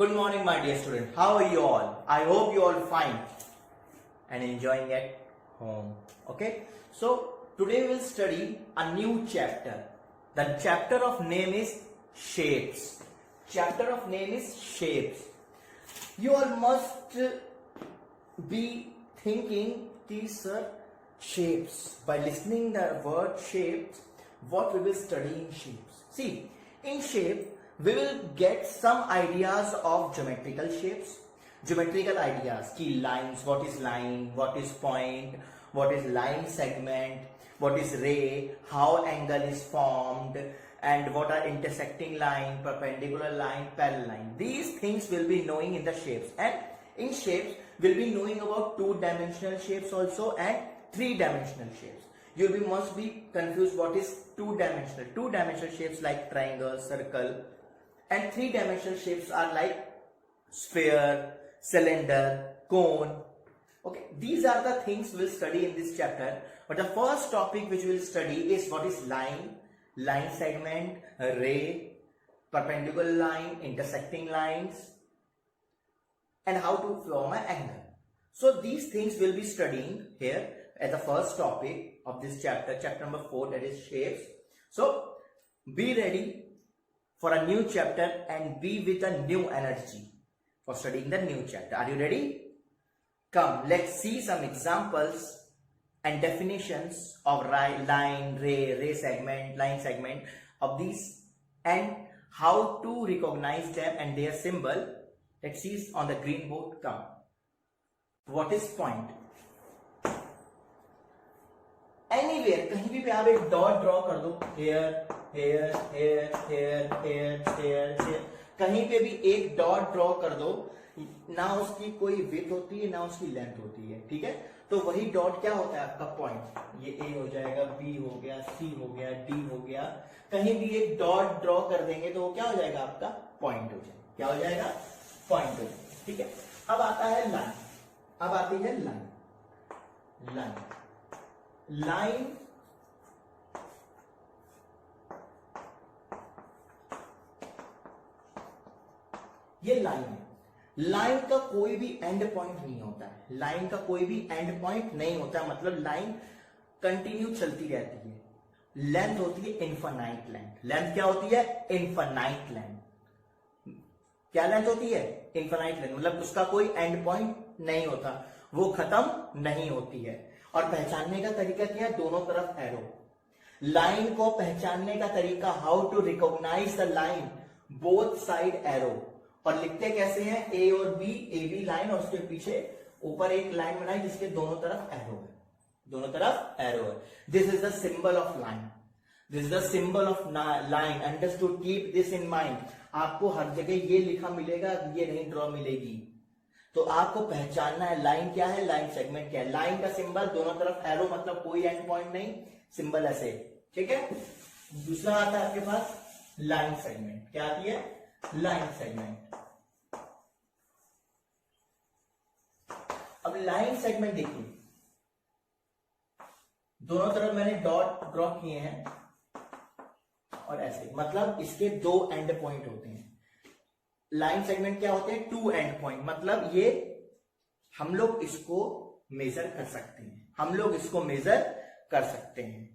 Good morning, my dear student. How are you all? I hope you all fine and enjoying at home. Okay. So today we will study a new chapter. The chapter of name is shapes. Chapter of name is shapes. You all must be thinking these shapes. By listening the word shapes, what we will study in shapes. See, in shape we will get some ideas of geometrical shapes. Geometrical ideas, key lines, what is line, what is point, what is line segment, what is ray, how angle is formed, and what are intersecting line, perpendicular line, parallel line. These things will be knowing in the shapes. And in shapes we'll be knowing about two-dimensional shapes also and three-dimensional shapes. You must be confused what is two-dimensional. Two-dimensional shapes like triangle, circle, and three-dimensional shapes are like sphere, cylinder, cone. Okay, these are the things we'll study in this chapter. But the first topic which we'll study is what is line, line segment, ray, perpendicular line, intersecting lines, and how to form an angle. So these things we'll be studying here as the first topic of this chapter, chapter number 4, that is shapes. So be ready for a new chapter and be with a new energy for studying the new chapter. Are you ready? Come, let's see some examples and definitions of line, ray segment, line segment of these and how to recognize them and their symbol. Let's see on the green board. Come. What is point? Anywhere, कहीं भी आप एक dot draw कर दो, here, here, here, here, here, here, here, कहीं पे भी एक डॉट ड्रॉ कर दो, ना उसकी कोई विड्थ होती है ना उसकी लेंथ होती है, ठीक है? तो वही डॉट क्या होता है आपका पॉइंट. ये A हो जाएगा, B हो गया, C हो गया, D हो गया. कहीं भी एक डॉट ड्रॉ कर देंगे तो वो क्या हो जाएगा आपका पॉइंट हो जाएगा. क्या हो जाएगा? पॉइंट हो जाएगा. ठीक है. अब आता है लाइन. अब आती है लाइन. लाइन लाइन ये लाइन है. लाइन का कोई भी एंड पॉइंट नहीं होता है. लाइन का कोई भी एंड पॉइंट नहीं होता, मतलब लाइन कंटिन्यू चलती रहती है. लेंथ होती है इनफाइनाइट लेंथ. लेंथ क्या होती है? Infinite length. क्या लेंथ होती है? इनफाइनाइट लेंथ, मतलब उसका कोई एंड पॉइंट नहीं होता, वो खत्म नहीं होती है. और पहचानने का तरीका क्या है? दोनों तरफ एरो. लाइन को पहचानने का तरीका, how to recognise the line, both side arrow. और लिखते कैसे हैं? ए और बी, ए बी लाइन और उसके पीछे ऊपर एक लाइन बनाई जिसके दोनों तरफ एरो है. दोनों तरफ एरो है. This is the symbol of line. This is the symbol of line. Understood? Keep this in mind. आपको हर जगह ये लिखा मिलेगा, ये नहीं ड्रॉ मिलेगी. तो आपको पहचानना है लाइन क्या है, लाइन सेगमेंट क्या है. लाइन का सिंबल दोनों तरफ एरो, मतलब कोई एंड पॉइंट नहीं, सिंबल ऐसे. ठीक है. दूसरा आता है आपके पास लाइन सेगमेंट. क्या आती है? Line segment. अब लाइन सेगमेंट देखिए, दोनों तरफ मैंने डॉट ड्रॉ किए हैं और ऐसे, मतलब इसके दो एंड पॉइंट होते हैं. लाइन सेगमेंट क्या होते हैं? Two end point. मतलब ये हम लोग इसको मेजर कर सकते हैं. हम लोग इसको मेजर कर सकते हैं.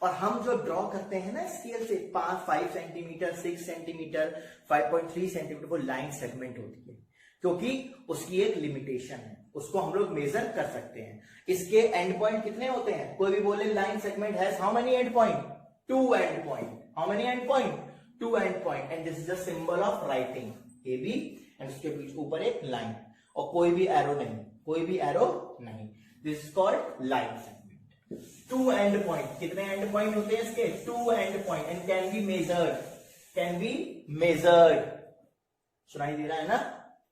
और हम जो ड्रॉ करते हैं ना स्केल से 5 सेंटीमीटर, 6 सेंटीमीटर, 5.3 सेंटीमीटर, वो लाइन सेगमेंट होती है, क्योंकि उसकी एक लिमिटेशन है. उसको हम लोग मेजर कर सकते हैं. इसके एंड पॉइंट कितने होते हैं? कोई भी बोले line segment has how many end point? 2 end point. How many end point? 2 end point. And this is the symbol of writing A B and उसके बीच ऊपर एक लाइन और कोई भी एरो नहीं. कोई भी एरो नहीं. This is called line segment. 2 end point. कितने एंड पॉइंट होते हैं इसके? 2 end point. And can be measured. Can be measured. सुनाई दे रहा है ना?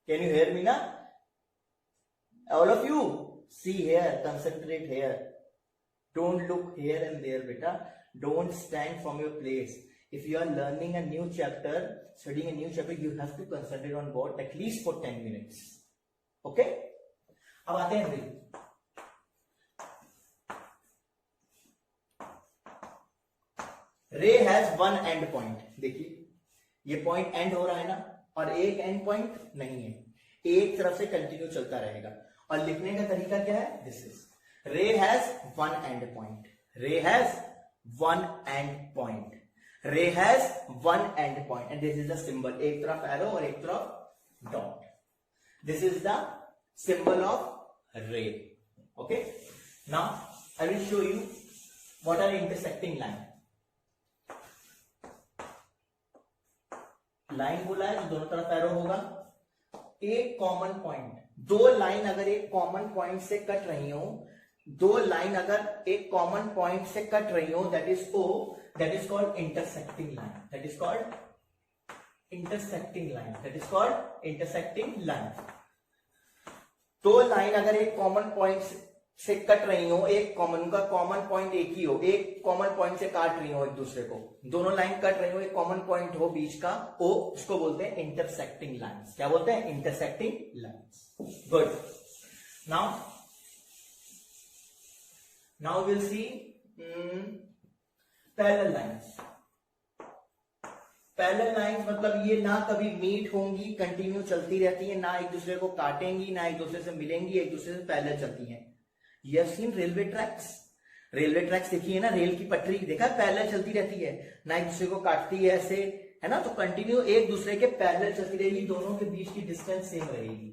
कैन यू हेयर मी ना? All of you see here, concentrate here. Don't look here and there बेटा. Don't stand from your place. If you are learning a new chapter, studying a new chapter, you have to concentrate on board at least for 10 minutes. Okay? अब आते हैं रे. रे has one end point. देखिए ये point and हो रहा है ना, और एक एंड पॉइंट नहीं है, एक तरफ से कंटिन्यू चलता रहेगा। और लिखने का तरीका क्या है, this is ray has one end point, ray has one end point, ray has one end point and this is the symbol, एक तरफ एरो और एक तरफ dot, this is the symbol of ray. Okay, now I will show you what are intersecting line. Line बोला है तो दोनों तरफ एरो होगा, एक कॉमन पॉइंट, दो लाइन अगर एक कॉमन पॉइंट से कट रही हो, दो लाइन अगर एक कॉमन पॉइंट से कट रही हो, that is O, that is called intersecting line, that is called intersecting line, that is called intersecting line. दो लाइन अगर एक कॉमन पॉइंट से कट रही हो, एक कॉमन का कॉमन पॉइंट एक ही हो, एक कॉमन पॉइंट से काट रही हो एक दूसरे को, दोनों लाइन कट रही हो, एक कॉमन पॉइंट हो बीच का ओ, उसको बोलते हैं इंटरसेक्टिंग लाइंस। क्या बोलते हैं, intersecting lines. Good, now will see parallel lines. Parallel lines मतलब ये ना कभी मीट होंगी, कंटिन्यू चलती रहती है, ना एक दूसरे को काटेंगी, ना एक दूसरे से मिलेंगी, एक दूसरे से पैरेलल चलती हैं। You have seen railway tracks, railway tracks देखी है ना, रेल की पटरी देखा, पैरेलल चलती रहती है, ना एक दूसरे को काटती है ऐसे, है ना, तो कंटिन्यू एक दूसरे के पैरेलल चलती रहेगी, दोनों के बीच की डिस्टेंस सेम रहेगी,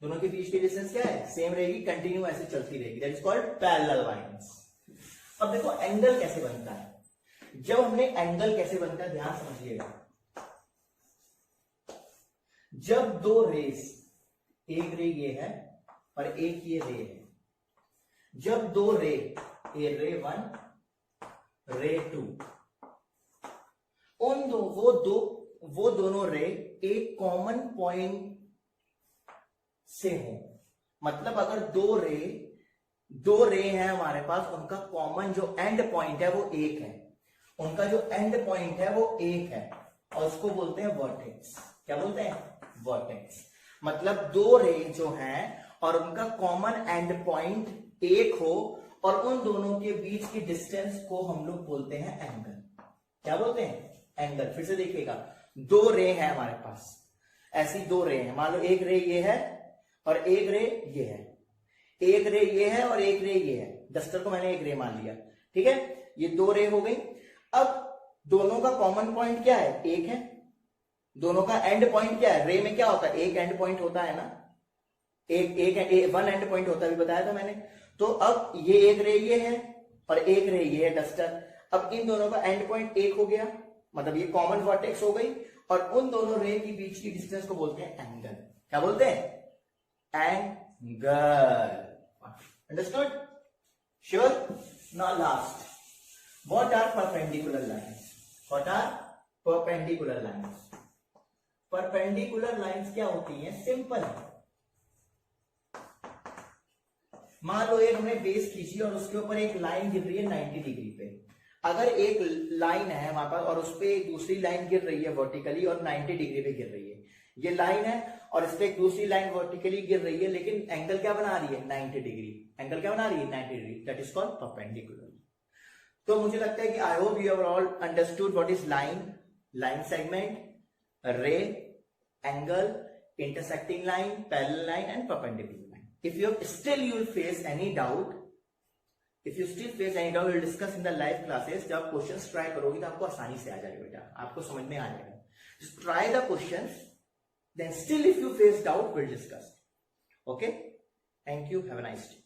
दोनों के बीच की डिस्टेंस क्या है, सेम रहेगी, कंटिन्यू ऐसे चलती रहेगी, that is called parallel lines. अब देखो एंगल कैसे बनता है, जब हमने एंगल कैसे बनता है ध्यान समझिएगा। जब दो रेस, एक रे ये है और एक ये रे है, जब दो रे, ए रे 1 रे 2, उन वो दोनों रे एक कॉमन पॉइंट से हो, मतलब अगर दो रे हैं हमारे पास, उनका कॉमन जो एंड पॉइंट है वो एक है, उनका जो एंड पॉइंट है वो एक है, और उसको बोलते हैं वर्टेक्स। क्या बोलते हैं, वर्टेक्स। मतलब दो रे जो हैं और उनका कॉमन एंड पॉइंट एक हो, और उन दोनों के बीच की डिस्टेंस को हम लोग बोलते हैं एंगल। क्या बोलते हैं, एंगल। फिर से देखिएगा, दो रे हैं हमारे पास, ऐसी दो रे हैं, मान लो एक रे ये है और एक रे ये है, एक रे ये है और एक रे ये है, डस्टर को मैंने एक रे मान लिया, ठीक है, ये दो रे हो गई। अब दोनों का कॉमन पॉइंट क्या है, एक है, दोनों का एंड पॉइंट क्या है, रे में क्या होता है, एक एंड पॉइंट होता है ना, एक वन एंड पॉइंट होता है, भी बताया था मैंने। तो अब ये एक रे ये है और एक रे ये है डस्टर, अब इन दोनों का एंड पॉइंट एक हो गया, मतलब ये कॉमन वर्टेक्स हो गई, और उन दोनों रे की बीच की डिस्टेंस को बोलते हैं एंगल। क्या बोलते हैं, angle. Understood, sure. Now last, what are perpendicular lines, what are perpendicular lines. Perpendicular lines क्या होती हैं, सिंपल है। मान लो एक हमने बेस खींची और उसके ऊपर एक लाइन गिर रही है 90 डिग्री पे, अगर एक लाइन है हमारे पास और उस पर एक दूसरी लाइन गिर रही है वर्टिकली और 90 डिग्री पे गिर रही है, ये लाइन है और इस पे एक दूसरी लाइन वर्टिकली गिर रही है, लेकिन एंगल क्या बना रही है, 90 डिग्री, एंगल क्या बना रही है, 90 degree, that is called perpendicular. तो मुझे लगता है कि I hope you have all understood what is line, line segment, रे, angle, intersecting line, parallel line and perpendicular line. If you still you will face any doubt, we'll discuss in the live classes. जब questions try करोगे तो आपको आसानी से आ जाएगा बेटा, आपको समझ में आ जाएगा। Just try the questions, then still if you face doubt, we'll discuss. Okay? Thank you. Have a nice day.